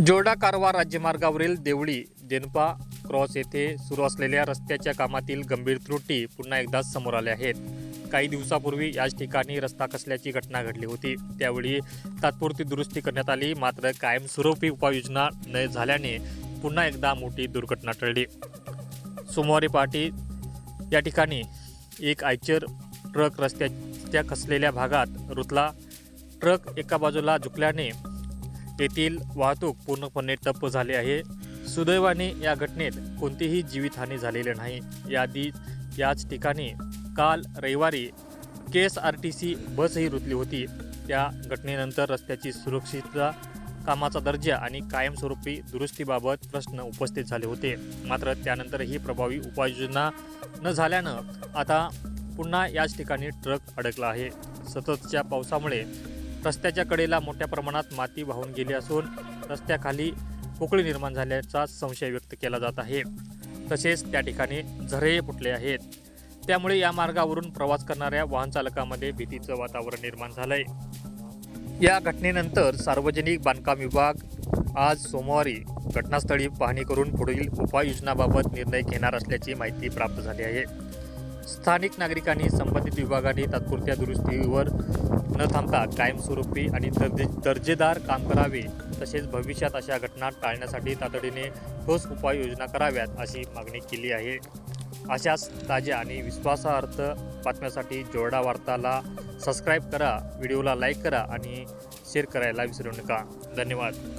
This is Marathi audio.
जोरडा कारवार राज्यमार्गावरील देवळी देनपा क्रॉस येथे सुरू असलेल्या रस्त्याच्या कामातील गंभीर त्रुटी पुन्हा एकदा समोर आल्या आहेत. काही दिवसापूर्वी याच ठिकाणी रस्ता खचल्याची घटना घडली होती. त्यावेळी तात्पुरती दुरुस्ती करण्यात आली, मात्र कायमस्वरूपी उपाययोजना न झाल्याने पुन्हा एकदा मोठी दुर्घटना टळली. सोमवारी पहाटे या ठिकाणी एक आयचर ट्रक रस्त्याच्या खचलेल्या भागात रुतला. ट्रक एका बाजूला झुकल्याने येथील वाहतूक पूर्णपणे ठप्प झाली आहे. सुदैवाने या घटनेत कोणतीही जीवितहानी झालेली नाही. याआधी याच ठिकाणी काल रविवारी KSRTC बसही रुतली होती. त्या घटनेनंतर रस्त्याची सुरक्षितता, कामाचा दर्जा आणि कायमस्वरूपी दुरुस्तीबाबत प्रश्न उपस्थित झाले होते. मात्र त्यानंतरही प्रभावी उपाययोजना न झाल्यानं आता पुन्हा याच ठिकाणी ट्रक अडकला आहे. सततच्या पावसामुळे रस्त्याच्या कडेला मोठ्या प्रमाणात माती वाहून गेली असून रस्त्याखाली पोकळी निर्माण झाल्याचा संशय व्यक्त केला जात आहे. तसेच त्या ठिकाणी झरे फुटले आहेत. त्यामुळे या मार्गावरून प्रवास करणाऱ्या वाहन चालकांमध्ये भीतीचं वातावरण निर्माण झालंय. या घटनेनंतर सार्वजनिक बांधकाम विभाग आज सोमवारी घटनास्थळी पाहणी करून पुढील उपाययोजनाबाबत निर्णय घेणार असल्याची माहिती प्राप्त झाली आहे. स्थानिक नागरिकांनी संबंधित विभागाने तात्पुरत्या दुरुस्तीवर न थांबता कायमस्वरूपी आणि दर्जेदार काम करावे. तसेच भविष्यात अशा घटना टाळण्यासाठी तातडीने ठोस उपाययोजना कराव्यात अशी मागणी केली आहे. अशाच ताज्या आणि विश्वासार्ह बातम्यांसाठी जोरडा वार्ताला सबस्क्राईब करा, व्हिडिओला लाईक करा आणि शेअर करायला विसरू नका. धन्यवाद.